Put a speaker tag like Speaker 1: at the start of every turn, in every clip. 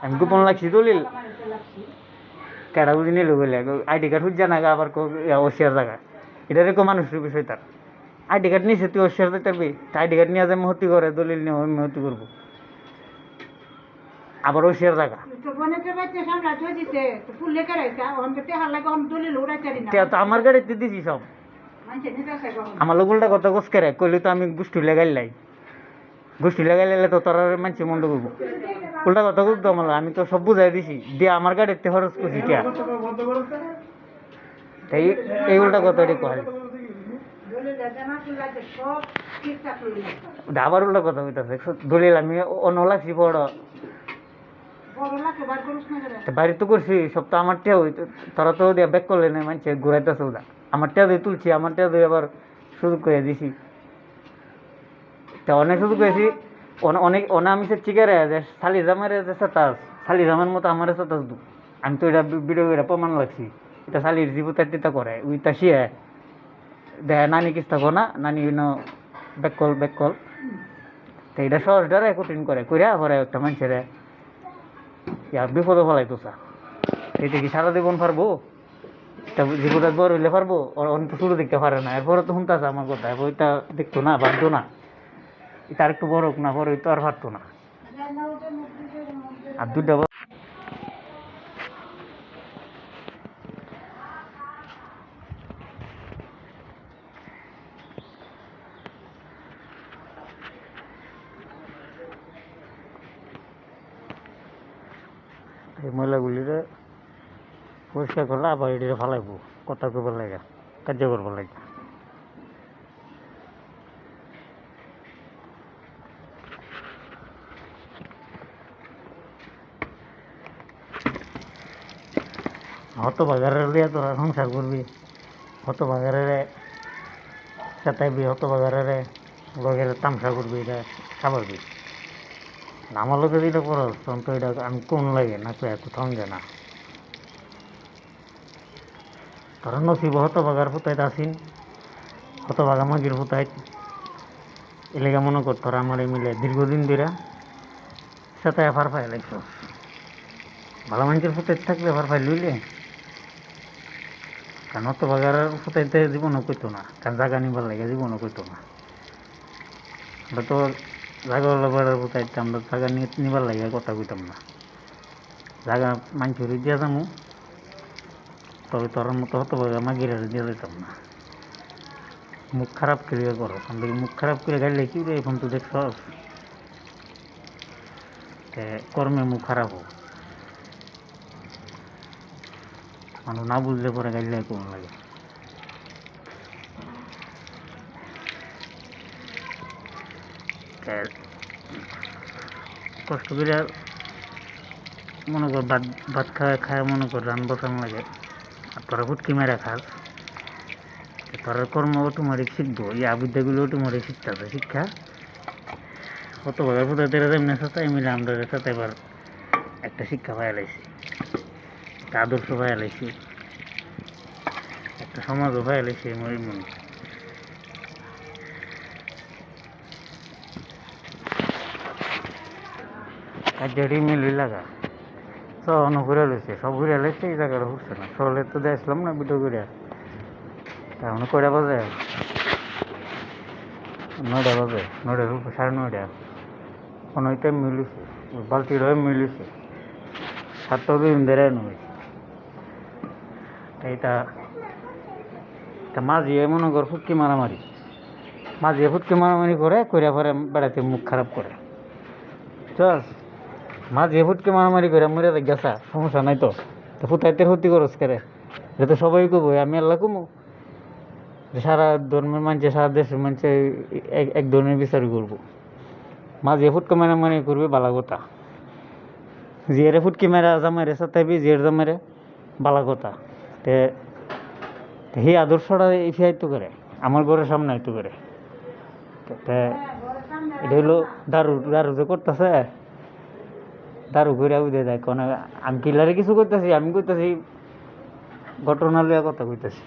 Speaker 1: আমি গোপন লাগছি দলিল কেডা বুঝি নিল বলে আইডি কার্ড হুজ্জা না আবার অসিয়ার জায়গা এটা রেখো মানুষের বিষয় তার আইডি কার্ড নিয়েছে তুই অসিয়ার দিতে পারবি আইডি কার্ড নিয়ে যে মহতি করে দলিল নিয়ে আমি মহতি করবো আবার অসিয়ার জায়গা তো আমার গাড়িতে দিছি সব আমার লোক উল্টা কথা গোস করে কইলে তো আমি গোষ্ঠী লাগাইলাই গোষ্ঠী লাগাইলে তো তোর মানুষ মন্দ করবো উল্টা কথা বলতো আমার আমি তো সব বুঝাই দিছি দিয়ে আমার গাড়িতে খরচ করছি টিয়া তাই এই উল্টা কথাটি কয় আবার উল্টা কথা বলতেছে দলিল আমি অন্য লাগছি বড় বাড়ি তো করছি সব তো আমার টেয়া হইতো তারা তো দিয়া ব্যাক করলে না মানছে ঘুরাইতেছে ওটা আমার টেয়া দিয়ে তুলছি আমার টেয়া দিয়ে আবার সুযোগ করে দিছি তা অনেক সুযোগ করেছি অনেক আমি সে চিকারে যে শালি জামের যে সাতাস শালি জামের মতো আমার সাতাস দু আমি তো এটা ভিডিও করে প্রমাণ লাগছি এটা শালির জীবতার টিতা করে উইটা শিয়ে দেয় নানি কিস্তা কো না নানি ব্যাক কল তো এটা সহজ ডরে কঠিন করে কইরা পরে একটা মানুষের বিপদে ফেলাইতো চা এটা কি সারা জীবন পারবো জীবনটা বড় হইলে পারবো অনেক তো শুরু দেখতে পারে না এরপরে তো শুনতেছে আমার কথা ওইটা দেখতো না পারতো না এটা আর একটু বড় না বড় তো আর পারতো না আর দুটা এই ময়লাগুলিরে পরিষ্কার করলে আবার এটিকে ফালাইবো কথা করবার লাগে কার্য করবার লাগে হতভাগারের দিয়ে তোরা সংসার করবি হতভাগারে চেতাইবি হতভাগারে লগের তামসা করবি এটা খাবারবি আমার লোকে যেটা করো তখন তো এটা আমি কোন লাগে না তো কোথাও যায় না তোরা নসিব হতভাগার ফুতাইত আসিন হতভাগা মাগির ফুতাইত এলাকা মনে কর তোরা আমার মিলে দীর্ঘদিন ধরে চেতায় ফার ফাই লাগছ ভালো মানুষের ফুতাইত থাকলে ফার ফাই লইলে কারণ হতভাগার ফুতাইতে জীবনও কইতো না কারণ জায়গা নিবার লাগে জীবনও কইতো না আমরা তো জায়গা বেড়ার ফুতাইতে আমরা জায়গা নিবার লাগে কথা কইতাম না জায়গা মানুষের দিয়া যাবো তবে তোর মতো হতভাগা মাগিরা দিয়ে দিতাম না মুখ খারাপ করে করো আমরা মুখ খারাপ করে গাইলে কি রে এখন তো দেখছ কর্মে মুখ খারাপ হোক মানুষ না বুঝলে পরে গাইলে কেমন লাগে কষ্ট করে মনে কর ভাত খায় মনে কর রান বসানো লাগে আর তোরা ফুটকি মেরা খাস তোরা কর্ম অটোমেটিক শিখবো এই আবিদ্যাগুলো অটোমেটিক শিখতে হবে শিক্ষা কত ভাবে ফুটাতে এমনি সাথে মিলে আমরা সাথে এবার একটা শিক্ষা পাই লাইছি একটা আদর্শ পাই লাইছি একটা সমাজও পাই লাইছি মনে কাজে মিল লাগা সব ঘুরে লইছে সব ঘুরে লাইছে এই জায়গাটা ঘুরছে না সহলে তো দেখলাম না ভিডিও করে এখন কয়টা বাজে 9টা বাজে 9টার উপর 9:30 অনেক টাইম মিলিছে বালতির হয়ে মিলিছে 7টা দিন ধরে নয় এইটা মাঝিয়ে মনে কর ফুটকি মারামারি মাঝিয়ে ফুটকি মারামারি করে পরে বেড়াতে মুখ খারাপ করে চল মাঝিয়ে ফুটকি মারামারি করে মরে গেছা সমস্যা নাই তো ফুটাইতে ক্ষতি করস করে এটা তো সবাই কবো আমি আল্লাহ কমু সারা ধর্মের মানুষে সারা দেশের মানুষে এক ধরনের বিচার করবো মাঝিয়ে ফুটকি মারামারি করবে বালা কথা জিয়ারে ফুটকি মেরা জামাইরে সাথে জিয়ার জামাইরে বালা কথা সেই আদর্শটা ইফাইতো করে আমার ঘরের সামনে আইতো করে এটা হলো দারু যে করতেছে দারু ঘুরে উঠে দেয় কোন আমি কিলারে কিছু করতেছি আমি করতেছি ঘটনা লইয়া কথা কইতেছি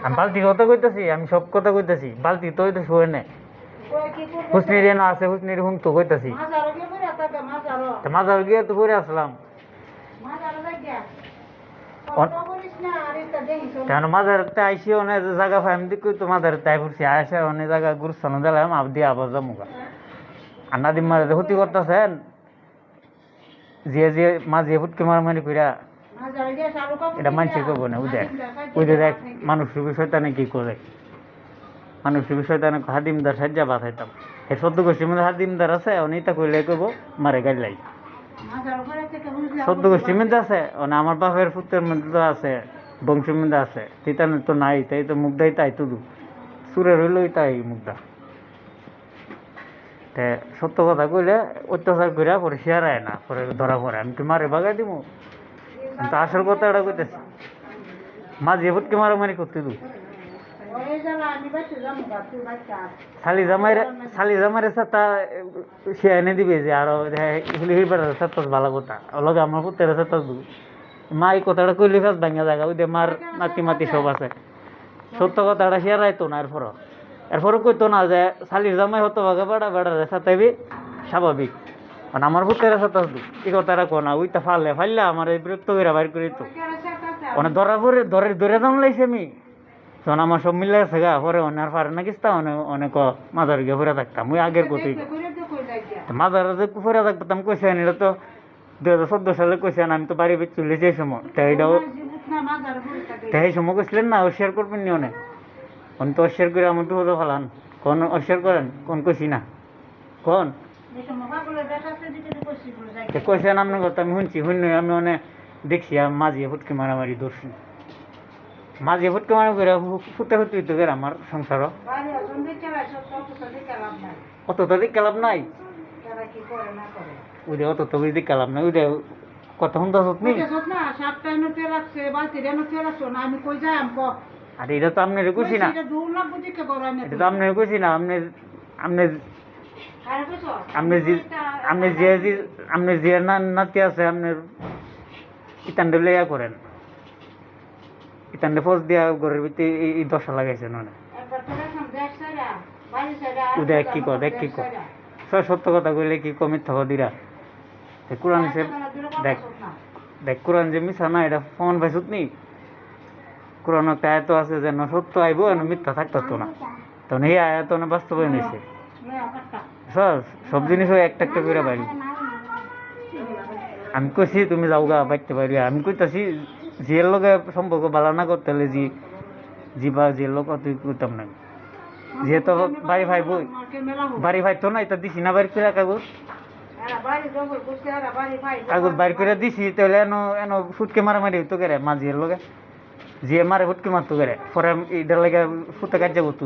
Speaker 1: আমি বালতি কথা কইতেছি আমি সব কথা কইতেছি বালতি তো শোয়ে নেই হুসনির এনে আছে, হুসনির হুম তো কইতাছি মাজার গিয়ে তো পরে আসলাম কেন মাজারতে আইসি অনেক জায়গা ফাইম দিক তো মাজার তাই পড়ছি আইসা অনেক জায়গা গুরুস্থান দিলাম আব দিয়ে আবার যাবো আর নাদিম মারে ক্ষতি করতেছেন যে যে মাঝে ফুটকে মারামারি কইরা এটা মানছে করবো না ওদের এক মানুষের বিষয়টা কি করে মানুষের বিষয়টা হাদিমদার সাজ্জা বাঁচাইতাম এই সদ্য গোষ্ঠীর মধ্যে হাদিমদার আছে অনেকটা কইলে কইব মারে গাইলাই সদ্য গোষ্ঠীর মধ্যে আছে আমার বাপের পুত্রের মধ্যে তো আছে বংশের মধ্যে আছে তিতান তো নাই তাই তো মুগদাই তাই তুদু সুরের হইলই তাই মুগদা তে সত্য কথা কইলে অত্যাচার কইরা পরে শেয়ারায় না পরে ধরা পড়ে আমি কি মারে বাগাই দিব তো আসল কথা এটা কইতেছি মাঝে ফুটকে মারামারি করতে দু শালি জামাইরে সাথে সে এনে দিবে যে আরো সাথে ভালো কথা লগে আমার পুত্রের সাথে মা এই কথাটা কইলে ফেস ভাঙা জায়গা ওই মার নাতি মাতি সব আছে সত্য কথাটা শেয়ারাইতো না এরপরও কইতো না যে শালির জামাই হতো ভাগে বেড়া বেড়ার সাথে স্বাভাবিক মানে আমার পুত্রের সাথে এই কথাটা কো না ওইটা ফাইলে আমার এই বিরক্ত করে বাইর করে তো অনেক ধরা পরে ধরে দাম লাইছে আমি তখন আমার সব মিলে গেছে গা পরে অনেক পারে না কিস্তাম অনেক মাজার গিয়ে ঘুরে থাকতাম ওই আগের কথাই মাজার যে ঘুরে থাকতাম কইছেন এটা তো 2014 সালে কইছেন আমি তো বাড়ি বেচ চলেছি এই সময় তো এইটাও এই সময় কইছিলেন না শেয়ার করবেন নি অনেক অনেক তো শেয়ার করে আমার বিপদে ফেলান কোন শেয়ার করেন কোন কইছি না কোন কইছেন আপনার কথা আমি শুনছি শুনি আমি অনেক দেখছি মাঝিয়ে ফুটকে মারামারি দর্শি মাঝে ফুটকে মারা করে ফুটে ফুটে তো গের আমার সংসারও অত তো দিক লাভ নাই ওইটা অত তো দিক লাভ নাই ওইটা কত সুন্দর নি আর এটা তো আপনার খুশি না এটা তো আপনার খুশি না আপনি যে নাতি আছে আপনার ইতান্ডে লেয়া করেন ইতান্ডে ফোজ দিয়া ঘরের ভিতরে এই দশা লাগাইছেন অনেক দেখ কি কর সত্য কথা কইলে কি কমিত থাকো দিরা কোরআন সে দেখ কোরআন যে মিশা না এটা ফোন পাইছত নি কোরআন একটা আয়াত আছে যেন সত্য আইব মিথ্যা থাকতো না তখন এই আয়াত বাস্তবায়ন হয়েছে সব জিনিস একটা একটা করে বাড়ি আমি কইছি তুমি যাও গা বাইতে পারি আমি কইতাছি জিয়ের লগে সম্পর্ক ভালো না করতে হলে বা জিয়ের লোক তুই কইতাম না যেহেতু বাড়ি ভাইতো না এটা দিছি না বাড়ি করে কাগজ বাড়ি করে দিছি তাহলে এনো ফুটকে মারামারি হইতো কেরে মা জিয়ের লগে জিয়ে মারে ফুটকে মারতো কেরে পরে এটার লাগে ফুটে কার্য করতো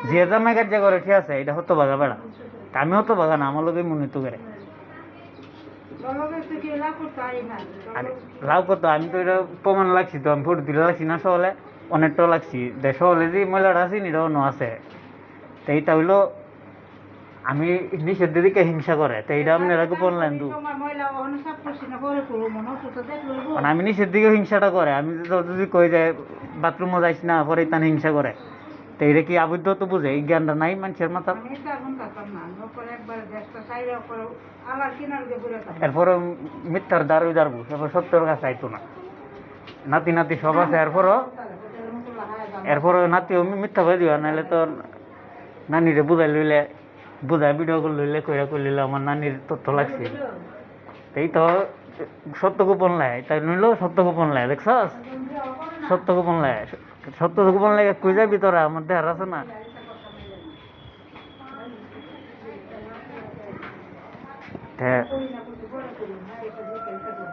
Speaker 1: জিয়ে জামাই কার্য করে ঠিক আছে এটা হতো বাগা বেড়া আমি হতো বাগা না আমার লগে মনে হইতো কেরে লাভ করতো আমি তো এটা প্রমাণ লাগছি তো আমি ফটো তুলে লাগছি না সহলে অনেকটাও লাগছি সহলে যে মহিলাটা আছে এটাও ন আছে তো এইটা হইলো আমি নিষেধ দিকে হিংসা করে তো এইটা আপনারা গোপন লাইন দু আমি নিষেধ দিকে হিংসাটা করে আমি যদি কই যায় বাথরুমও যাইস না পরে তান হিংসা করে তো এটা কি আবদ্ধ তো বুঝে এই জ্ঞানটা নাই মানুষের মাথা এরপরে মিথ্যার দাঁড়িয়ে দাঁড়বো এরপর সত্যের কাছে আইতো না নাতি সব আছে এরপরও নাতিও মিথ্যা করে দিবা নাহলে তো নানিরে বুঝাই ভিডিও করে লইলে কইরা করে লইলে আমার নানির তথ্য লাগছে এই তো সত্য গোপন লাই তাই নইলেও সত্য গোপন লাই দেখছস সত্য গোপন লাগে কই যাবি তোরা আমার দেহার আছে না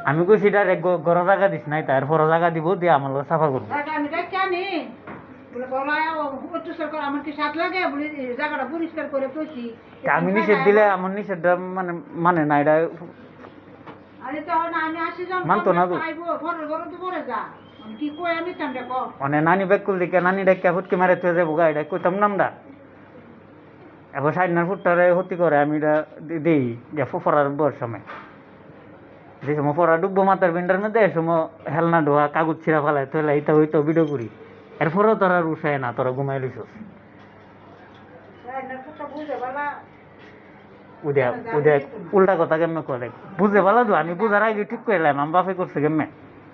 Speaker 1: আমি কইছি ডাইরেক্ট ঘর জায়গা দিস নাই তার পর জায়গা দিব দিয়ে আমার লোক সাফা করবো আমি নিষেধ দিলে আমার নিষেধ মানে না এটা মানতো না তো মানে নানি ব্যাগ করলি নানি ডাক্কা ফুটকে মারে তুই যাবো গা এটা কইতাম নামডা এবার 60 ফুটটারে ক্ষতি করে আমি এটা দিই যে ফরার বর সময় যে সময় ফরা ডুববো মাথার বিন্ডার মধ্যে এ সময় হেলনা ঢোয়া কাগজ ছিঁড়া ফেলায় তাহলে এইটা হইতো ভিডিও করি এরপরেও তোরা রুষায় না তোরা ঘুমাই লইছস উদয় উদয় উল্টা কথা কেমন করে বুঝে ভালো তো আমি বুঝার আগে ঠিক করে এলাম আমার বাপে করছে কেমনে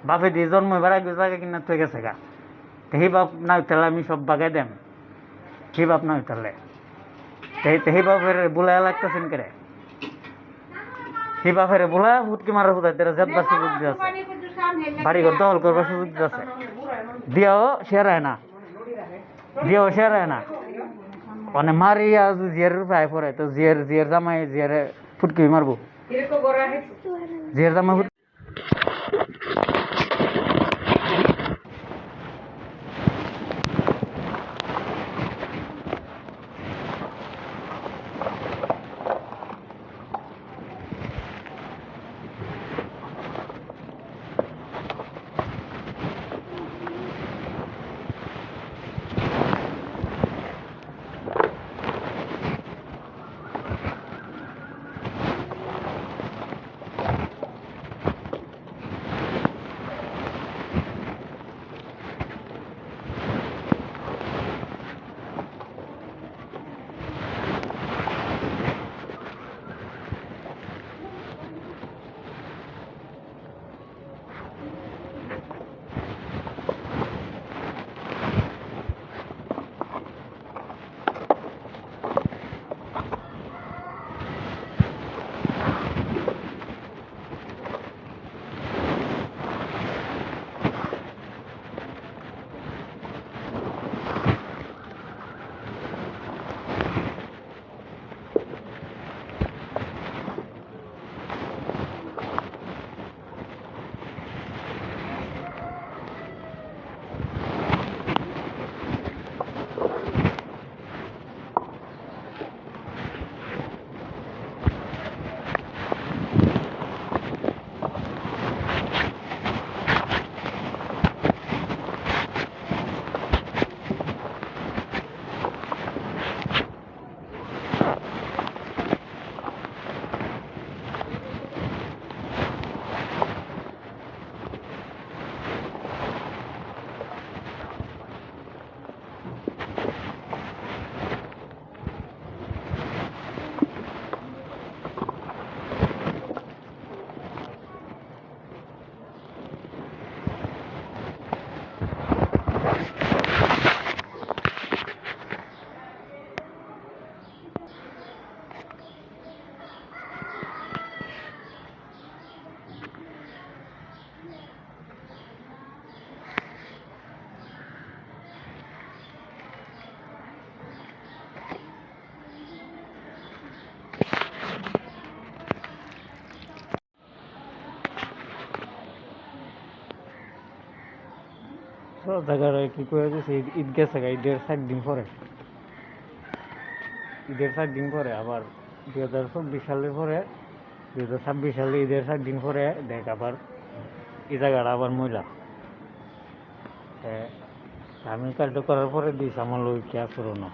Speaker 1: বাপে দিয়ে জন্ম এবার আগে জায়গা কিনা তুই গেছে গা সেই বাপ না হইতালে আমি সব বাগাই দেম সেই বাপ না হইতালে সেই বাপের বোলা লাগতেছেন করে সেই বাপের বোলা ফুটকি মারার ফুটাই তারা জেদবার সুযোগ দিয়ে আছে বাড়িঘর দখল করবার সুযোগ দিয়ে আছে দিয়াও শেয়ার না মানে মারিয়া জিয়ার প্রায় পরে তো জিয়ার জামাই জিয়ারে ফুটকি মারবো জিয়ার জামাই জায়গার কি করে দিয়েছে ঈদ গেছে ঈদের 7 দিন পরে আবার 2024 সালের পরে 2026 সালে ঈদের 7 দিন পরে দেখ আবার এই জায়গাটা আবার ময়লা আমি কাজটা করার পরে দিয়েছি আমার লোক কে পুরোনো